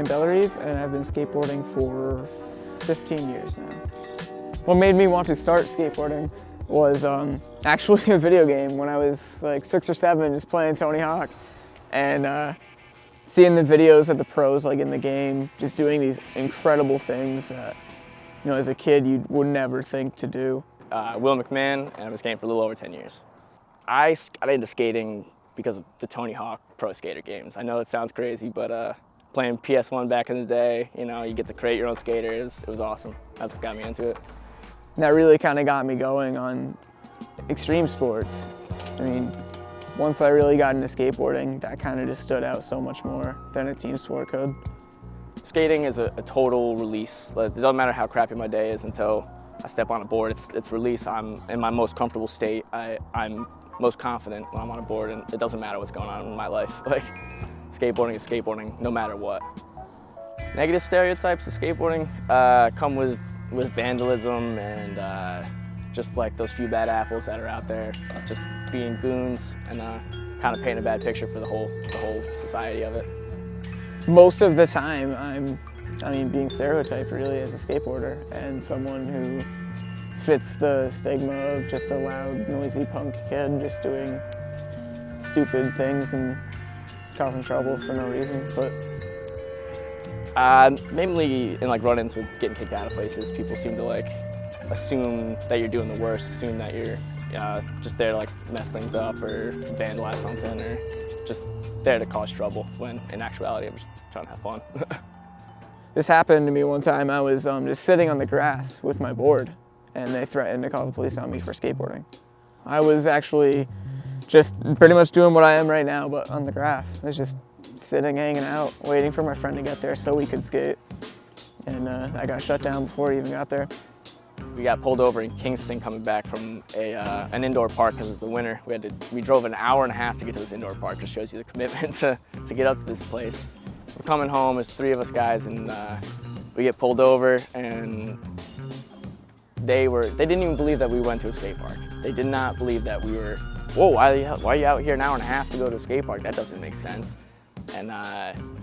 Bellerive, and I've been skateboarding for 15 years now. What made me want to start skateboarding was actually a video game when I was like 6 or 7, just playing Tony Hawk, and seeing the videos of the pros like in the game, just doing these incredible things that, you know, as a kid you would never think to do. Will McMahon, and I've been skating for a little over 10 years. I got into skating because of the Tony Hawk Pro Skater games. I know it sounds crazy, but playing PS1 back in the day, you know, you get to create your own skaters. It was awesome. That's what got me into it. And that really kind of got me going on extreme sports. I mean, once I really got into skateboarding, that kind of just stood out so much more than a team sport could. Skating is a total release. It doesn't matter how crappy my day is until I step on a board. It's release. I'm in my most comfortable state. I'm most confident when I'm on a board, and it doesn't matter what's going on in my life. Like, skateboarding is skateboarding no matter what. Negative stereotypes of skateboarding come with vandalism and just like those few bad apples that are out there, just being goons and kind of painting a bad picture for the whole society of it. Most of the time, I mean, being stereotyped really as a skateboarder and someone who fits the stigma of just a loud, noisy punk kid just doing stupid things and causing trouble for no reason. But mainly in like run-ins with getting kicked out of places, people seem to like assume that you're doing the worst, assume that you're just there to like mess things up or vandalize something or just there to cause trouble, when in actuality I'm just trying to have fun. This happened to me one time. I was just sitting on the grass with my board, and they threatened to call the police on me for skateboarding. I was actually just pretty much doing what I am right now, but on the grass. I was just sitting, hanging out, waiting for my friend to get there so we could skate. And I got shut down before he even got there. We got pulled over in Kingston coming back from an indoor park because it was the winter. We drove an hour and a half to get to this indoor park. Just shows you the commitment to get up to this place. We're coming home, there's 3 of us guys, and we get pulled over, and they didn't even believe that we went to a skate park. They did not believe that we were, whoa, why are you out here an hour and a half to go to a skate park? That doesn't make sense. And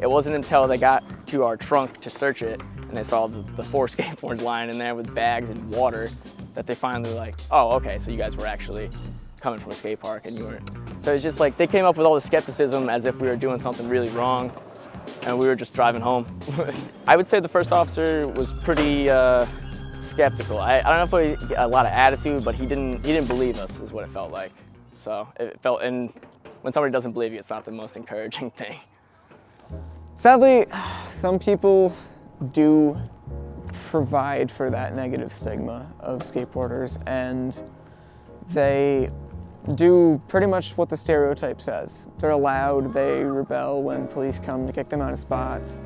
it wasn't until they got to our trunk to search it and they saw the 4 skateboards lying in there with bags and water that they finally were like, oh, okay, so you guys were actually coming from a skate park and you weren't. So it's just like they came up with all the skepticism as if we were doing something really wrong and we were just driving home. I would say the first officer was pretty skeptical. I don't know if he had a lot of attitude, but he didn't believe us is what it felt like. So it felt, and when somebody doesn't believe you, it's not the most encouraging thing. Sadly, some people do provide for that negative stigma of skateboarders, and they do pretty much what the stereotype says. They're loud, they rebel when police come to kick them out of spots,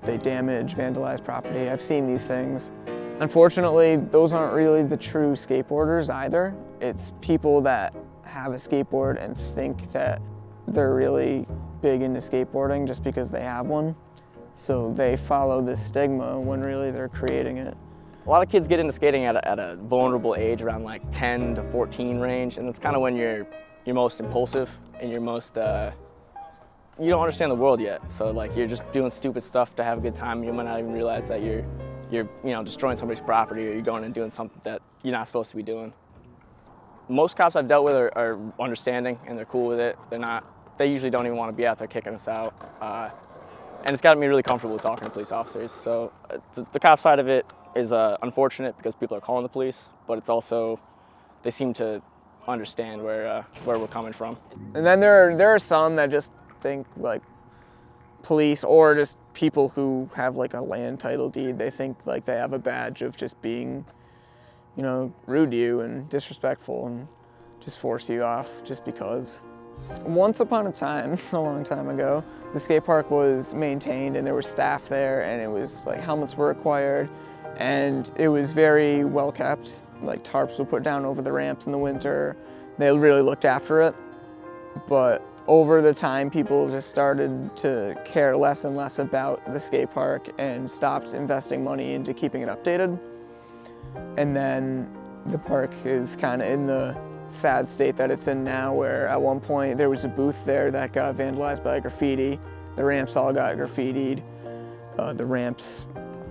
they damage, vandalize property. I've seen these things. Unfortunately, those aren't really the true skateboarders either. It's people that have a skateboard and think that they're really big into skateboarding just because they have one. So they follow this stigma when really they're creating it. A lot of kids get into skating at a vulnerable age, around like 10 to 14 range, and that's kind of when you're most impulsive and you're most, you don't understand the world yet. So like you're just doing stupid stuff to have a good time. You might not even realize that you're destroying somebody's property or you're going and doing something that you're not supposed to be doing. Most cops I've dealt with are understanding and they're cool with it. They usually don't even want to be out there kicking us out. And it's gotten me really comfortable talking to police officers. So the cop side of it is unfortunate because people are calling the police, but it's also, they seem to understand where we're coming from. And then there are some that just think like police or just people who have like a land title deed, they think like they have a badge of just being, you know, rude to you and disrespectful and just force you off just because. Once upon a time, a long time ago, the skate park was maintained and there was staff there and it was like helmets were required and it was very well kept. Like tarps were put down over the ramps in the winter. They really looked after it. But over the time, people just started to care less and less about the skate park and stopped investing money into keeping it updated. And then the park is kind of in the sad state that it's in now, where at one point there was a booth there that got vandalized by graffiti. The ramps all got graffitied. The ramps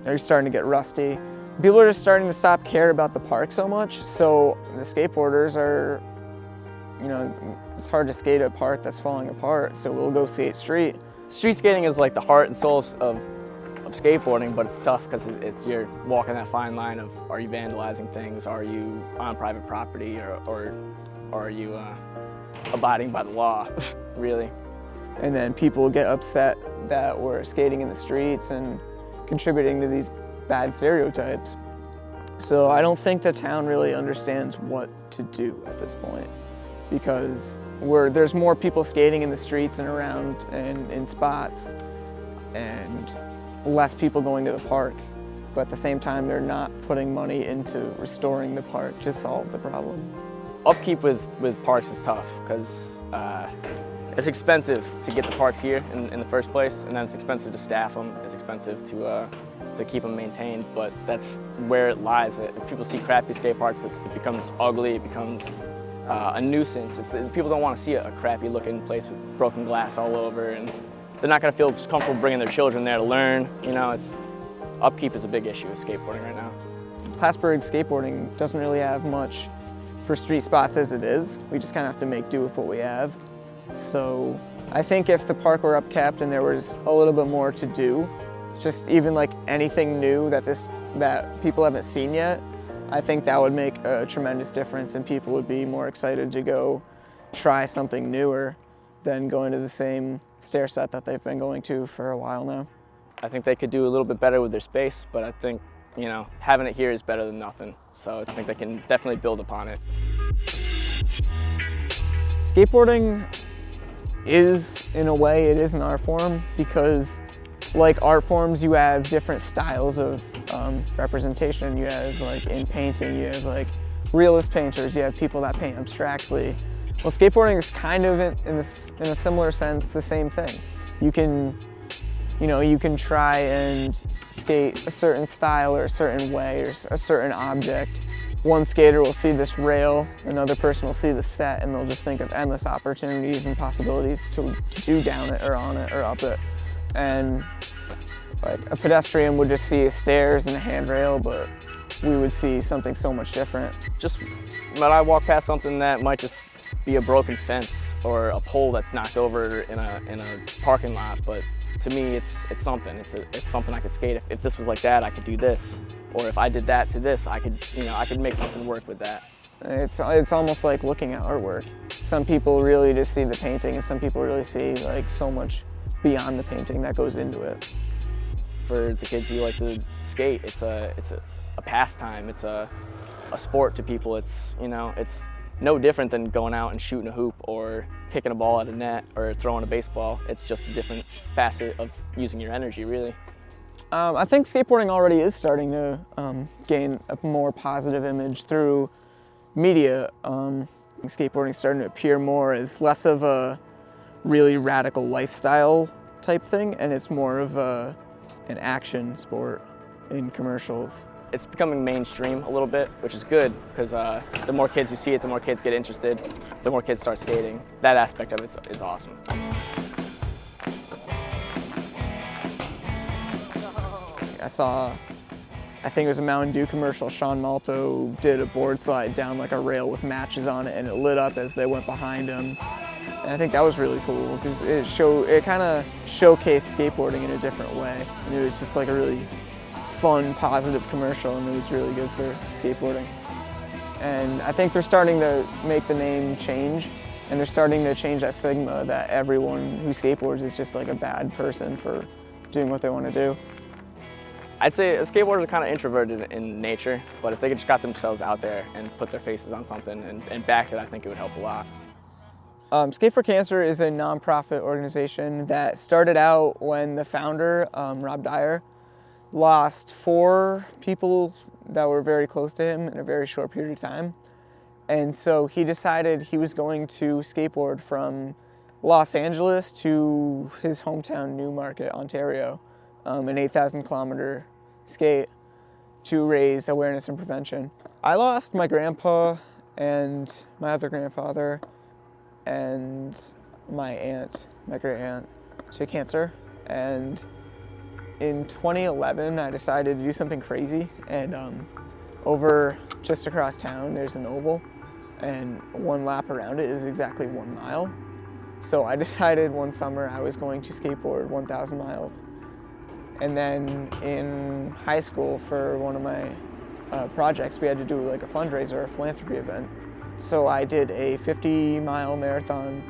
are starting to get rusty. People are just starting to stop care about the park so much, so the skateboarders are, you know, it's hard to skate a park that's falling apart, so we'll go skate street. Street skating is like the heart and soul of skateboarding, but it's tough because you're walking that fine line of, are you vandalizing things, are you on private property, or are you abiding by the law, really? And then people get upset that we're skating in the streets and contributing to these bad stereotypes. So I don't think the town really understands what to do at this point, because there's more people skating in the streets and around and in spots, and less people going to the park. But at the same time, they're not putting money into restoring the park to solve the problem. Upkeep with parks is tough because it's expensive to get the parks here in the first place, and then it's expensive to staff them. It's expensive to keep them maintained, but that's where it lies. If people see crappy skate parks, it becomes ugly, it becomes a nuisance. People don't want to see a crappy looking place with broken glass all over, and they're not going to feel comfortable bringing their children there to learn. You know, upkeep is a big issue with skateboarding right now. Plattsburgh skateboarding doesn't really have much for street spots as it is. We just kind of have to make do with what we have. So I think if the park were upkept and there was a little bit more to do, just even like anything new that people haven't seen yet, I think that would make a tremendous difference, and people would be more excited to go try something newer than going to the same stair set that they've been going to for a while now. I think they could do a little bit better with their space, but I think, you know, having it here is better than nothing. So I think they can definitely build upon it. Skateboarding is, in a way, it is an art form, because like art forms, you have different styles of representation. You have like in painting, you have like realist painters, you have people that paint abstractly. Well, skateboarding is kind of in a similar sense the same thing. You can try and skate a certain style or a certain way or a certain object. One skater will see this rail, another person will see the set, and they'll just think of endless opportunities and possibilities to do down it or on it or up it. And like a pedestrian would just see stairs and a handrail, but we would see something so much different. Just when I walk past something that might just be a broken fence or a pole that's knocked over in a parking lot, but to me it's something. It's something I could skate. If this was like that, I could do this. Or if I did that to this, I could make something work with that. It's almost like looking at artwork. Some people really just see the painting, and some people really see like so much beyond the painting that goes into it. For the kids who like to skate, it's a pastime. It's a sport to people. It's no different than going out and shooting a hoop or kicking a ball at a net or throwing a baseball. It's just a different facet of using your energy, really. I think skateboarding already is starting to gain a more positive image through media. Skateboarding is starting to appear more as less of a really radical lifestyle type thing, and it's more of an action sport in commercials. It's becoming mainstream a little bit, which is good, because the more kids who see it, the more kids get interested, the more kids start skating. That aspect of it is awesome. I think it was a Mountain Dew commercial, Sean Malto did a board slide down like a rail with matches on it, and it lit up as they went behind him. And I think that was really cool, because it kind of showcased skateboarding in a different way. And it was just like a really fun, positive commercial, and it was really good for skateboarding. And I think they're starting to make the name change, and they're starting to change that stigma that everyone who skateboards is just like a bad person for doing what they want to do. I'd say skateboarders are kind of introverted in nature, but if they just got themselves out there and put their faces on something and backed it, I think it would help a lot. Skate for Cancer is a nonprofit organization that started out when the founder, Rob Dyer, lost 4 people that were very close to him in a very short period of time. And so he decided he was going to skateboard from Los Angeles to his hometown, Newmarket, Ontario, an 8,000-kilometer skate to raise awareness and prevention. I lost my grandpa and my other grandfather and my aunt, my great aunt, to cancer. And in 2011, I decided to do something crazy, and over just across town, there's an oval, and one lap around it is exactly 1 mile. So I decided one summer I was going to skateboard 1,000 miles. And then in high school, for one of my projects, we had to do like a fundraiser, a philanthropy event. So I did a 50-mile marathon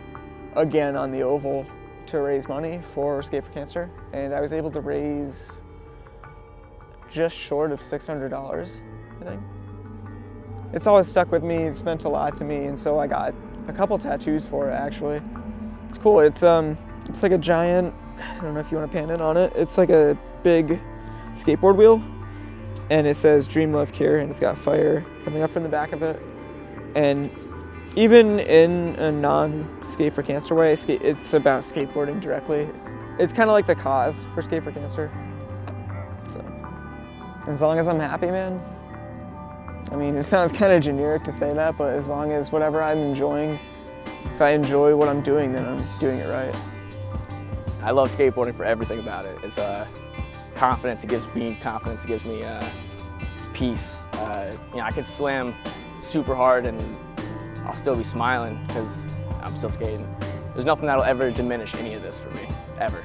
again on the oval to raise money for Skate for Cancer. And I was able to raise just short of $600, I think. It's always stuck with me, it's meant a lot to me, and so I got a couple tattoos for it, actually. It's cool, it's like a giant, I don't know if you want to pan in on it, it's like a big skateboard wheel, and it says Dream Love Cure, and it's got fire coming up from the back of it. And even in a non-Skate for Cancer way, it's about skateboarding directly. It's kind of like the cause for Skate for Cancer. So, as long as I'm happy, man. I mean, it sounds kind of generic to say that, but as long as whatever I'm enjoying, if I enjoy what I'm doing, then I'm doing it right. I love skateboarding for everything about it. It's confidence, it gives me confidence, it gives me peace. You know, I could slam super hard and I'll still be smiling because I'm still skating. There's nothing that'll ever diminish any of this for me, ever.